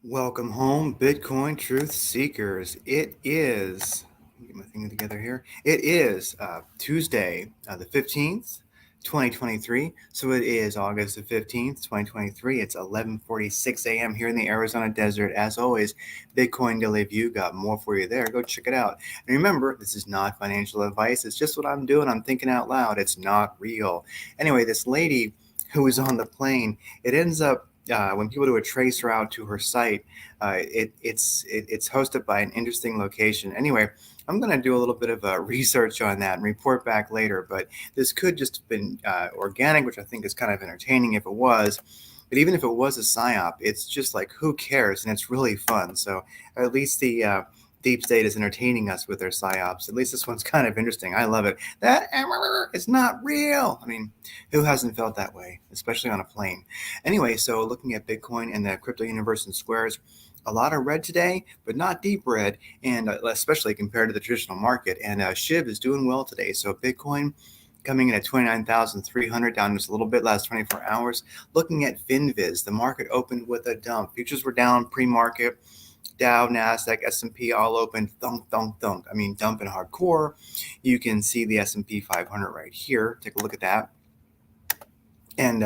Welcome home, Bitcoin truth seekers. It is, let me get my thing together here. It is Tuesday, the 15th, 2023. So it is August the 15th, 2023. It's 11:46 a.m. here in the Arizona desert. As always, Bitcoin Daily View got more for you there. Go check it out. And remember, this is not financial advice. It's just what I'm doing. I'm thinking out loud. It's not real. Anyway, this lady who was on the plane, it ends up when people do a trace route to her site, it's hosted by an interesting location. Anyway, I'm going to do a little bit of research on that and report back later. But this could just have been organic, which I think is kind of entertaining if it was. But even if it was a psyop, it's just like, who cares? And it's really fun. So at least the deep state is entertaining us with their psyops. At least this one's kind of interesting. I love it. That it's not real. I mean, who hasn't felt that way, especially on a plane? Anyway, so looking at Bitcoin and the crypto universe and squares, a lot of red today, but not deep red, and especially compared to the traditional market. And SHIB is doing well today. So Bitcoin coming in at 29,300, down just a little bit last 24 hours. Looking at FinViz, the market opened with a dump. Futures were down pre-market. Dow, NASDAQ, S&P all open, thunk, thunk, thunk. I mean, dumping hardcore. You can see the S&P 500 right here. Take a look at that. And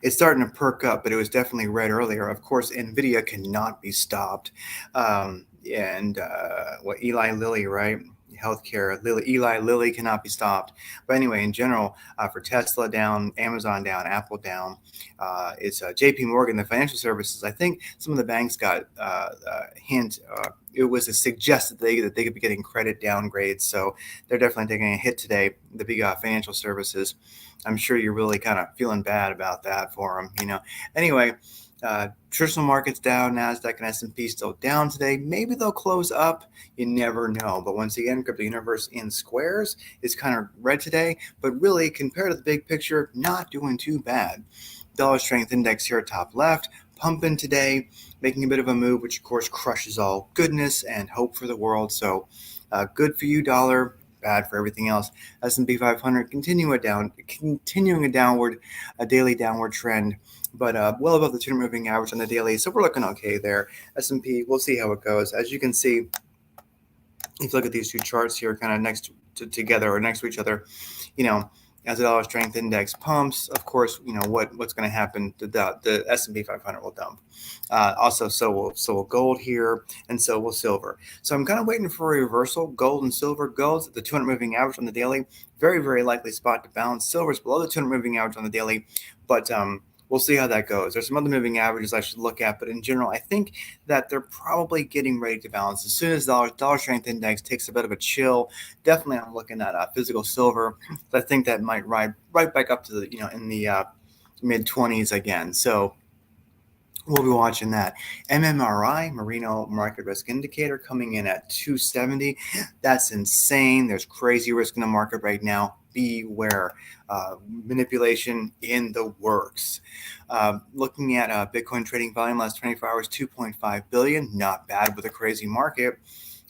it's starting to perk up, but it was definitely red earlier. Of course, NVIDIA cannot be stopped. What Eli Lilly, right? Healthcare, Eli Lilly cannot be stopped. But anyway, in general, for Tesla down, Amazon down, Apple down, it's JP Morgan, the financial services. I think some of the banks got a hint. It was a suggest that they could be getting credit downgrades. So they're definitely taking a hit today, the big financial services. I'm sure you're really kind of feeling bad about that for them, Anyway, traditional markets down, NASDAQ and S&P still down today. Maybe they'll close up. You never know. But once again, crypto universe in squares is kind of red today. But really, compared to the big picture, not doing too bad. Dollar strength index here, top left, pumping today, making a bit of a move, which of course crushes all goodness and hope for the world. So good for you, dollar. Bad for everything else. S&P 500 continuing a daily downward trend, but well above the 200 moving average on the daily. So we're looking okay there. S&P, we'll see how it goes. As you can see, if you look at these two charts here, kind of next to together or next to each other, as the dollar strength index pumps, of course, what's going to happen. The S&P 500 will dump. Also, so will gold here, and so will silver. So I'm kind of waiting for a reversal. Gold and silver. Gold's at the 200 moving average on the daily. Very, very likely spot to bounce. Silver's below the 200 moving average on the daily, but we'll see how that goes. There's some other moving averages I should look at, but in general, I think that they're probably getting ready to balance. As soon as the dollar strength index takes a bit of a chill, definitely I'm looking at physical silver. I think that might ride right back up to the, in the mid 20s again. So we'll be watching that. MMRI, Merino Market Risk Indicator, coming in at 270. That's insane. There's crazy risk in the market right now. Beware. Manipulation in the works. Looking at Bitcoin trading volume last 24 hours, 2.5 billion. Not bad with a crazy market.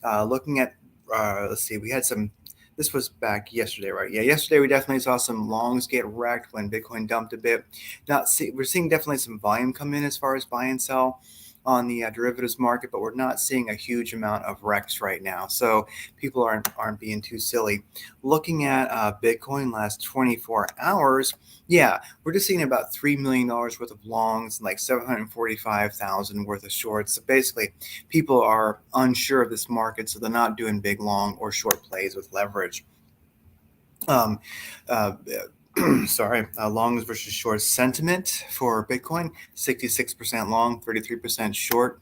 Looking at, let's see, we had some. This was back yesterday, right? Yeah, yesterday we definitely saw some longs get wrecked when Bitcoin dumped a bit. We're seeing definitely some volume come in as far as buy and sell on the derivatives market, but we're not seeing a huge amount of wrecks right now. So people aren't being too silly. Looking at Bitcoin last 24 hours, yeah, we're just seeing about $3 million worth of longs and like 745,000 worth of shorts. So basically, people are unsure of this market, so they're not doing big long or short plays with leverage. Longs versus short sentiment for Bitcoin, 66% long, 33% short.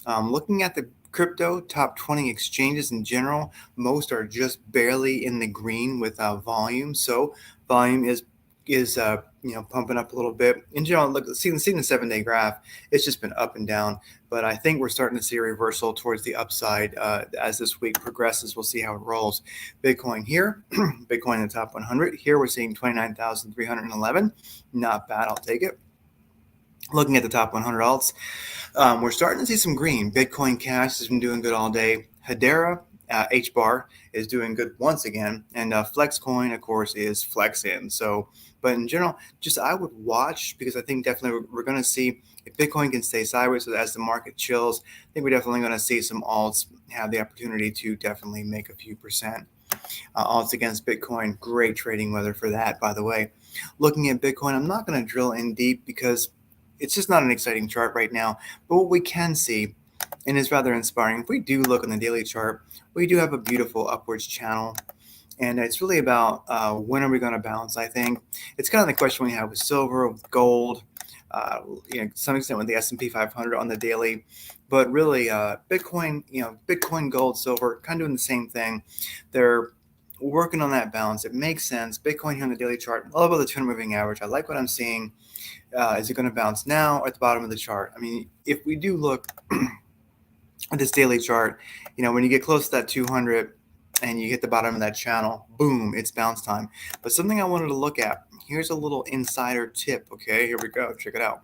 Looking at the crypto top 20 exchanges in general, most are just barely in the green with volume. So volume is pumping up a little bit. In general, look, seeing the 7-day graph, it's just been up and down. But I think we're starting to see a reversal towards the upside as this week progresses. We'll see how it rolls. Bitcoin here, Bitcoin in the top 100. Here we're seeing 29,311. Not bad. I'll take it. Looking at the top 100 alts, we're starting to see some green. Bitcoin Cash has been doing good all day. Hedera, H bar is doing good once again, and Flex Coin, of course, is flexing. So, but in general, just I would watch, because I think definitely we're going to see if Bitcoin can stay sideways as the market chills. I think we're definitely going to see some alts have the opportunity to definitely make a few percent. Alts against Bitcoin, great trading weather for that, by the way. Looking at Bitcoin, I'm not going to drill in deep because it's just not an exciting chart right now. But what we can see, and is rather inspiring, if we do look on the daily chart, we do have a beautiful upwards channel. And it's really about when are we going to bounce, I think. It's kind of the question we have with silver, with gold, to some extent with the S&P 500 on the daily. But really, Bitcoin, Bitcoin, gold, silver, kind of doing the same thing. They're working on that balance. It makes sense. Bitcoin here on the daily chart, all about the 200 moving average. I like what I'm seeing. Is it going to bounce now or at the bottom of the chart? I mean, if we do look at this daily chart, when you get close to that 200 and you hit the bottom of that channel, boom, it's bounce time. But something I wanted to look at, here's a little insider tip. Okay, here we go. Check it out.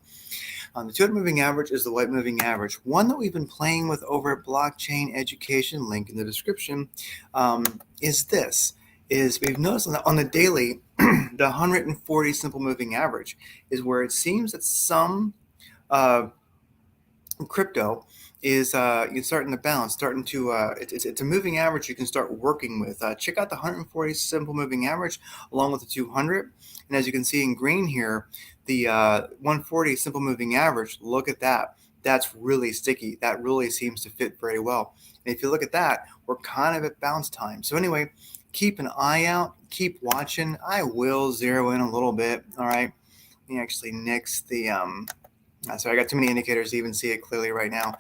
The 200 moving average is the white moving average, one that we've been playing with over at Blockchain Education, link in the description. Is we've noticed on the daily, the 140 simple moving average is where it seems that some crypto is starting to bounce, starting to it's a moving average you can start working with. Check out the 140 simple moving average along with the 200, and as you can see in green here, the 140 simple moving average. Look at that. That's really sticky. That really seems to fit very well. And if you look at that, we're kind of at bounce time. So anyway, keep an eye out. Keep watching. I will zero in a little bit. All right. Let me actually nix the sorry, I got too many indicators to even see it clearly right now.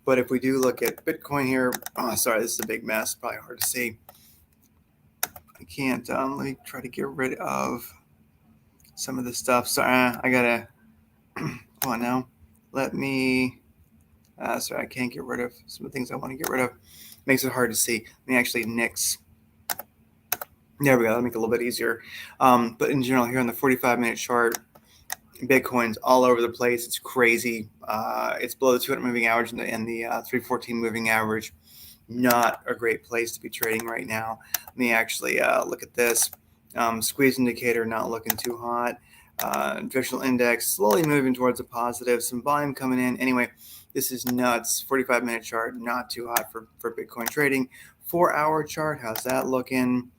But if we do look at Bitcoin here, sorry, this is a big mess. Probably hard to see. I can't. Let me try to get rid of some of this stuff. Sorry, I gotta. Come on now. Let me. Sorry, I can't get rid of some of the things I want to get rid of. Makes it hard to see. Let me actually nix. There we go. That'll make it a little bit easier. But in general, here on the 45-minute chart, Bitcoin's all over the place. It's crazy. It's below the 200 moving average and the 314 moving average. Not a great place to be trading right now. Let me actually look at this. Squeeze indicator not looking too hot. Directional index slowly moving towards a positive. Some volume coming in. Anyway, this is nuts. 45-minute chart, not too hot for Bitcoin trading. 4-hour chart, how's that looking?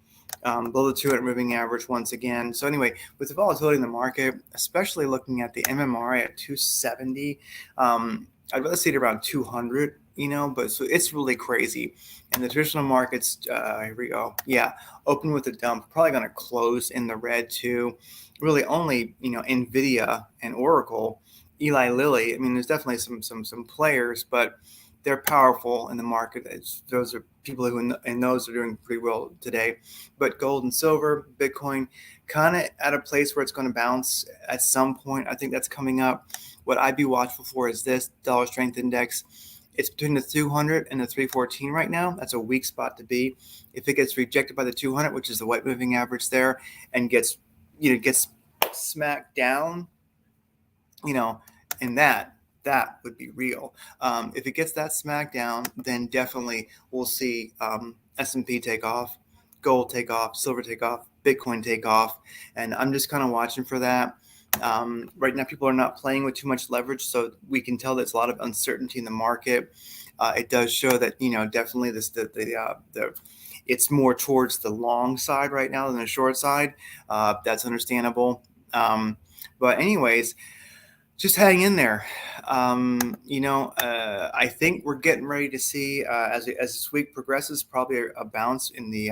Below the 200 moving average once again. So anyway, with the volatility in the market, especially looking at the MMRA at 270, I'd rather see it around 200, but so it's really crazy. And the traditional markets, here we go. Yeah, open with a dump, probably going to close in the red too. Really only, NVIDIA and Oracle, Eli Lilly. I mean, there's definitely some players, but they're powerful in the market. Those are people who and those are doing pretty well today. But gold and silver, Bitcoin, kind of at a place where it's going to bounce at some point. I think that's coming up. What I'd be watchful for is this dollar strength index. It's between the 200 and the 314 right now. That's a weak spot to be. If it gets rejected by the 200, which is the white moving average there, and gets smacked down, in that would be real. If it gets that smacked down, then definitely we'll see S&P take off, gold take off, silver take off, Bitcoin take off, and I'm just kind of watching for that. Right now, people are not playing with too much leverage, so we can tell there's a lot of uncertainty in the market. It does show that definitely it's more towards the long side right now than the short side. That's understandable. But anyways, just hang in there. I think we're getting ready to see, as this week progresses, probably a bounce in the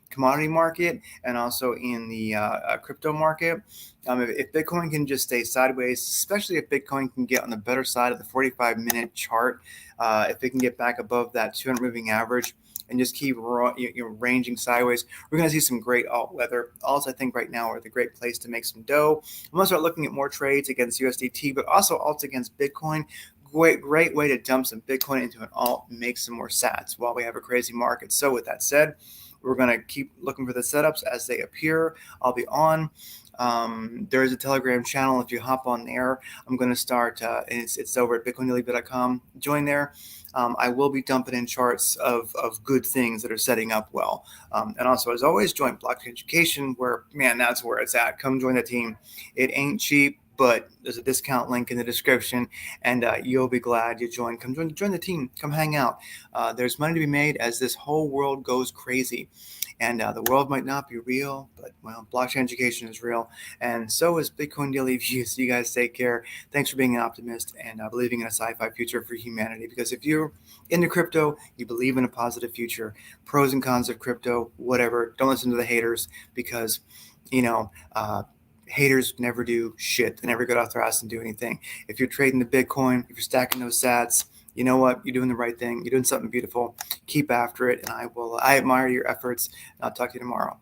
commodity market and also in the crypto market. If Bitcoin can just stay sideways, especially if Bitcoin can get on the better side of the 45-minute chart, if it can get back above that 200 moving average and just keep ranging sideways, we're going to see some great alt weather. Alts, I think, right now are the great place to make some dough. I'm going to start looking at more trades against USDT, but also alts against Bitcoin. Great way to dump some Bitcoin into an alt and make some more sats while we have a crazy market. So with that said, we're going to keep looking for the setups as they appear. I'll be on. There is a Telegram channel. If you hop on there, I'm going to start, and it's over at bitcoindaily.com. Join there. I will be dumping in charts of good things that are setting up well. And also, as always, join Blockchain Education, where, man, that's where it's at. Come join the team. It ain't cheap, but there's a discount link in the description, and you'll be glad you joined. Come join the team. Come hang out. There's money to be made as this whole world goes crazy. And the world might not be real, but, well, blockchain education is real. And so is Bitcoin Daily Views. You guys take care. Thanks for being an optimist and believing in a sci-fi future for humanity. Because if you're into crypto, you believe in a positive future. Pros and cons of crypto, whatever. Don't listen to the haters, because, haters never do shit. They never get off their ass and do anything. If you're trading the Bitcoin, if you're stacking those sats, you know what? You're doing the right thing. You're doing something beautiful. Keep after it. And I admire your efforts. And I'll talk to you tomorrow.